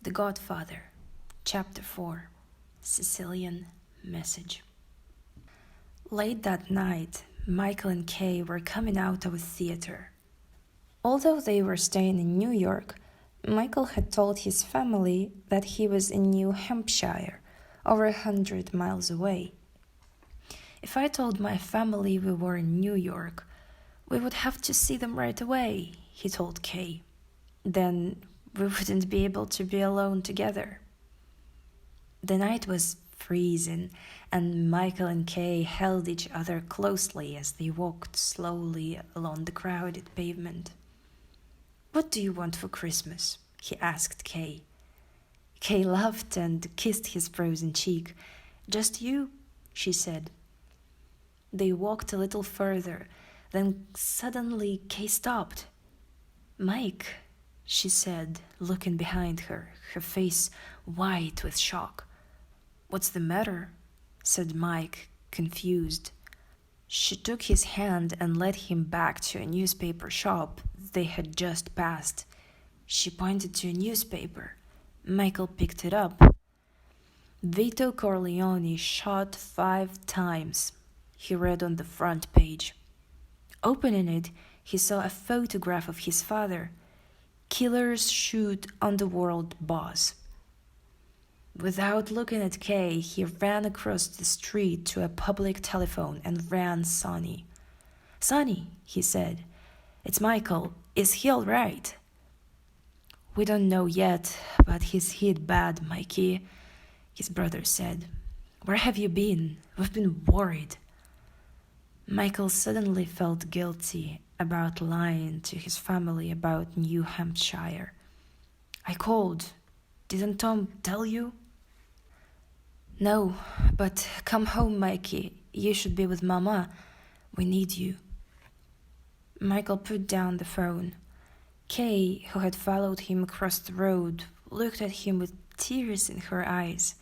The Godfather, Chapter 4, Sicilian Message. Late that night, Michael and Kay were coming out of a theater. Although they were staying in New York, Michael had told his family that he was in New Hampshire, over 100 miles away. If I told my family we were in New York, we would have to see them right away, he told Kay. Then we wouldn't be able to be alone together. The night was freezing, and Michael and Kay held each other closely as they walked slowly along the crowded pavement. "What do you want for Christmas?" he asked Kay. Kay laughed and kissed his frozen cheek. "Just you," she said. They walked a little further, then suddenly Kay stopped. "Mike," she said, looking behind her, her face white with shock. "What's the matter?" said Mike, confused. She took his hand and led him back to a newspaper shop they had just passed. She pointed to a newspaper. Michael picked it up. "Vito Corleone shot 5 times, he read on the front page. Opening it, he saw a photograph of his father. "Killers shoot underworld boss." Without looking at Kay, he ran across the street to a public telephone and rang Sonny. "Sonny," he said, "it's Michael. Is he all right?" "We don't know yet, but he's hit bad, Mikey," his brother said. "Where have you been? We've been worried." Michael suddenly felt guilty about lying to his family about New Hampshire. "I called. Didn't Tom tell you?" "No, but come home, Mikey. You should be with Mama. We need you." Michael put down the phone. Kay, who had followed him across the road, looked at him with tears in her eyes.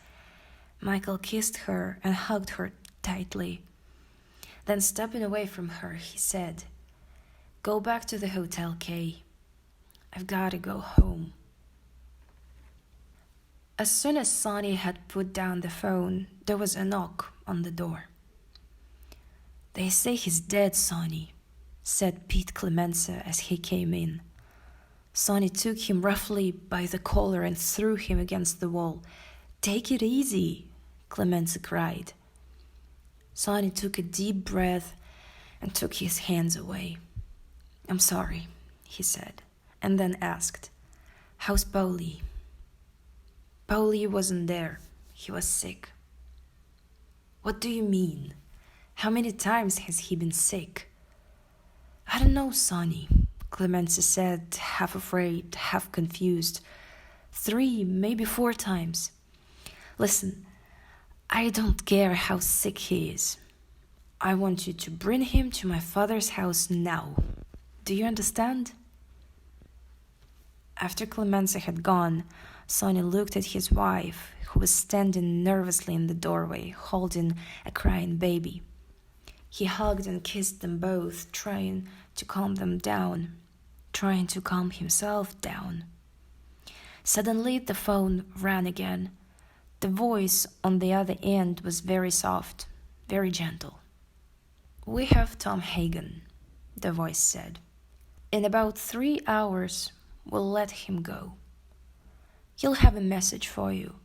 Michael kissed her and hugged her tightly. Then, stepping away from her, he said, "Go back to the hotel, Kay. I've got to go home." As soon as Sonny had put down the phone, there was a knock on the door. "They say he's dead, Sonny," said Pete Clemenza as he came in. Sonny took him roughly by the collar and threw him against the wall. "Take it easy," Clemenza cried. Sonny took a deep breath and took his hands away. "I'm sorry," he said, and then asked, "How's Paulie?" "Paulie wasn't there. He was sick." "What do you mean? How many times has he been sick?" "I don't know, Sonny," Clemenza said, half afraid, half confused. 3, maybe 4 times. "Listen, I don't care how sick he is. I want you to bring him to my father's house now. Do you understand?" After Clemenza had gone, Sonny looked at his wife, who was standing nervously in the doorway, holding a crying baby. He hugged and kissed them both, trying to calm them down, trying to calm himself down. Suddenly, the phone rang again. The voice on the other end was very soft, very gentle. "We have Tom Hagen," the voice said. "In about 3 hours, we'll let him go. He'll have a message for you.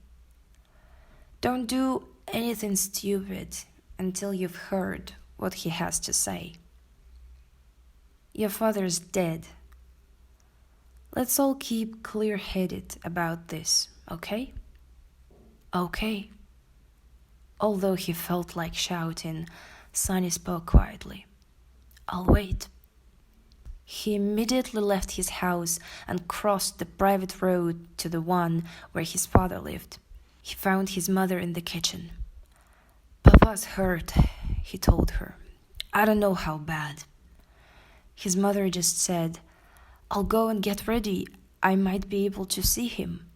Don't do anything stupid until you've heard what he has to say. Your father's dead. Let's all keep clear-headed about this, okay?" "Okay." Although he felt like shouting, Sonny spoke quietly. "I'll wait." He immediately left his house and crossed the private road to the one where his father lived. He found his mother in the kitchen. "Papa's hurt," he told her. "I don't know how bad." His mother just said, "I'll go and get ready. I might be able to see him."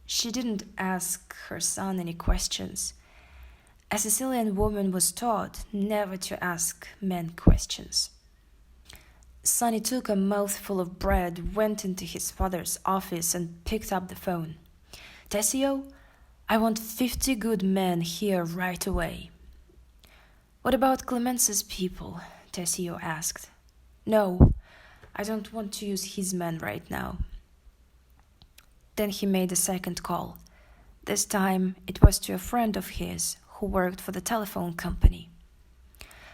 She didn't ask her son any questions. A Sicilian woman was taught never to ask men questions. Sonny took a mouthful of bread, went into his father's office, and picked up the phone. "Tessio, I want 50 good men here right away." "What about Clemence's people?" Tessio asked. "No, I don't want to use his men right now." Then he made a second call. This time it was to a friend of his who worked for the telephone company.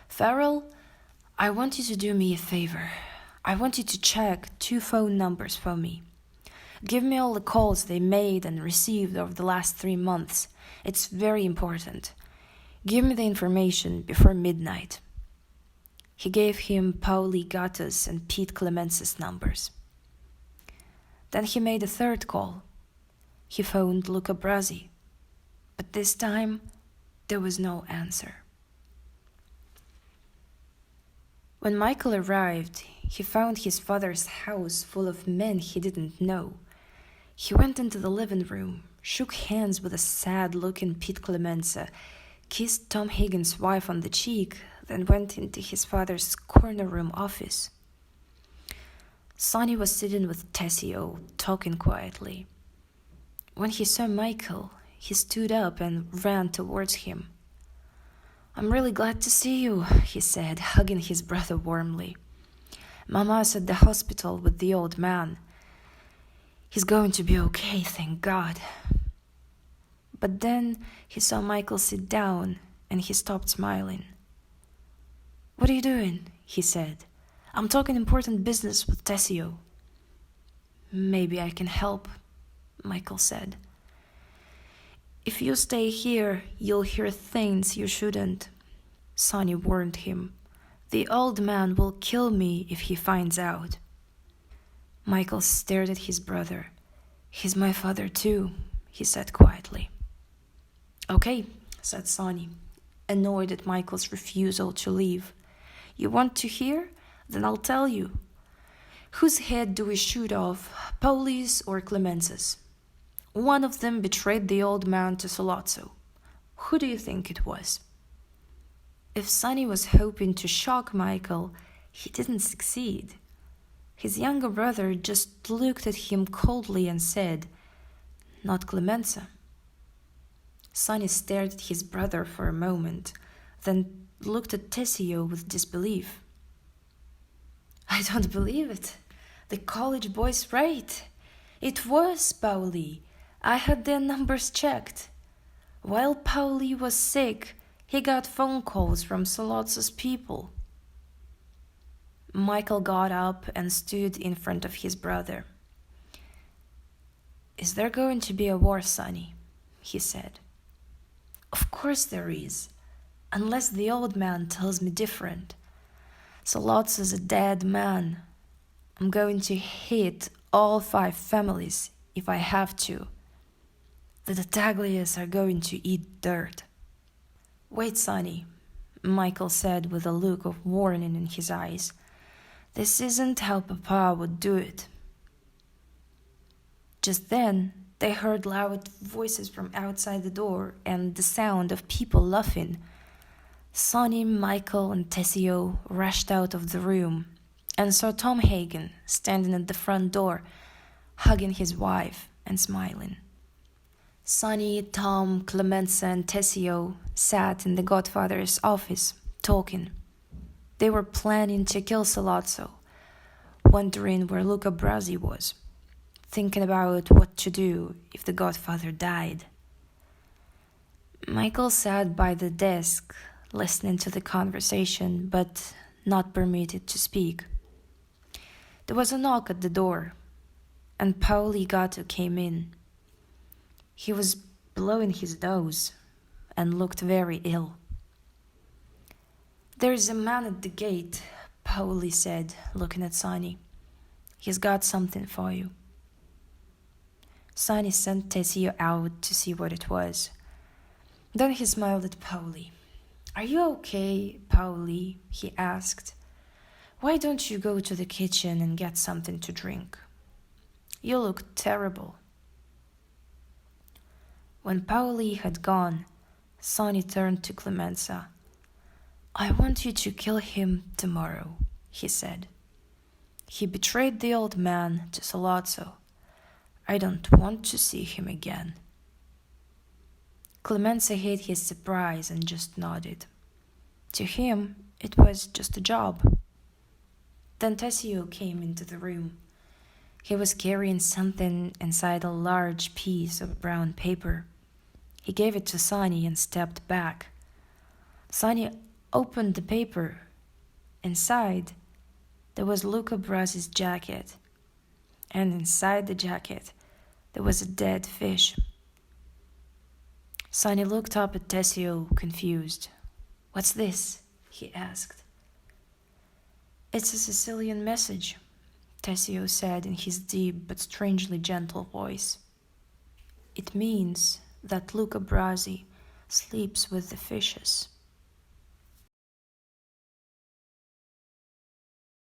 "Farrell, I want you to do me a favor. I want you to check 2 phone numbers for me. Give me all the calls they made and received over the last 3 months. It's very important. Give me the information before midnight." He gave him Pauli Gatto's and Pete Clemence's numbers. Then he made a third call. He phoned Luca Brasi, but this time there was no answer. When Michael arrived, he found his father's house full of men he didn't know. He went into the living room, shook hands with a sad-looking Pete Clemenza, kissed Tom Higgins' wife on the cheek, then went into his father's corner room office. Sonny was sitting with Tessio, talking quietly. When he saw Michael, he stood up and ran towards him. "I'm really glad to see you," he said, hugging his brother warmly. "Mama's at the hospital with the old man. He's going to be okay, thank God." But then he saw Michael sit down and he stopped smiling. "What are you doing?" he said. "I'm talking important business with Tessio." "Maybe I can help," Michael said. "If you stay here, you'll hear things you shouldn't," Sonny warned him. "The old man will kill me if he finds out." Michael stared at his brother. "He's my father too," he said quietly. "Okay," said Sonny, annoyed at Michael's refusal to leave. "You want to hear? Then I'll tell you. Whose head do we shoot off, Pauli's or Clemence's? One of them betrayed the old man to Sollozzo. Who do you think it was?" If Sonny was hoping to shock Michael, he didn't succeed. His younger brother just looked at him coldly and said, "Not Clemenza." Sonny stared at his brother for a moment, then looked at Tessio with disbelief. "I don't believe it. The college boy's right. It was Pauli. I had their numbers checked. While Pauli was sick, he got phone calls from Sollozzo's people." Michael got up and stood in front of his brother. "Is there going to be a war, Sonny?" he said. "Of course there is, unless the old man tells me different. Sollozzo's a dead man. I'm going to hit all 5 families if I have to. The Tattaglias are going to eat dirt." "Wait, Sonny," Michael said with a look of warning in his eyes. "This isn't how Papa would do it." Just then, they heard loud voices from outside the door and the sound of people laughing. Sonny, Michael, and Tessio rushed out of the room and saw Tom Hagen standing at the front door, hugging his wife and smiling. Sonny, Tom, Clemenza, and Tessio sat in the Godfather's office, talking. They were planning to kill Sollozzo, wondering where Luca Brasi was, thinking about what to do if the Godfather died. Michael sat by the desk, listening to the conversation, but not permitted to speak. There was a knock at the door, and Pauli Gatto came in. He was blowing his nose and looked very ill. "There's a man at the gate," Pauli said, looking at Sonny. "He's got something for you." Sonny sent Tessio out to see what it was. Then he smiled at Pauli. "Are you okay, Pauli?" he asked. "Why don't you go to the kitchen and get something to drink? You look terrible." When Pauli had gone, Sonny turned to Clemenza. "I want you to kill him tomorrow," he said. He betrayed the old man to Sollozzo. I don't want to see him again. Clemenza hid his surprise and just nodded. To him, it was just a job. Then Tessio came into the room. He was carrying something inside a large piece of brown paper. He gave it to Sonny and stepped back. Sonny opened the paper. Inside, there was Luca Brasi's jacket. And inside the jacket, there was a dead fish. Sonny looked up at Tessio, confused. "What's this?" he asked. "It's a Sicilian message," Tessio said in his deep but strangely gentle voice. "It means that Luca Brasi sleeps with the fishes."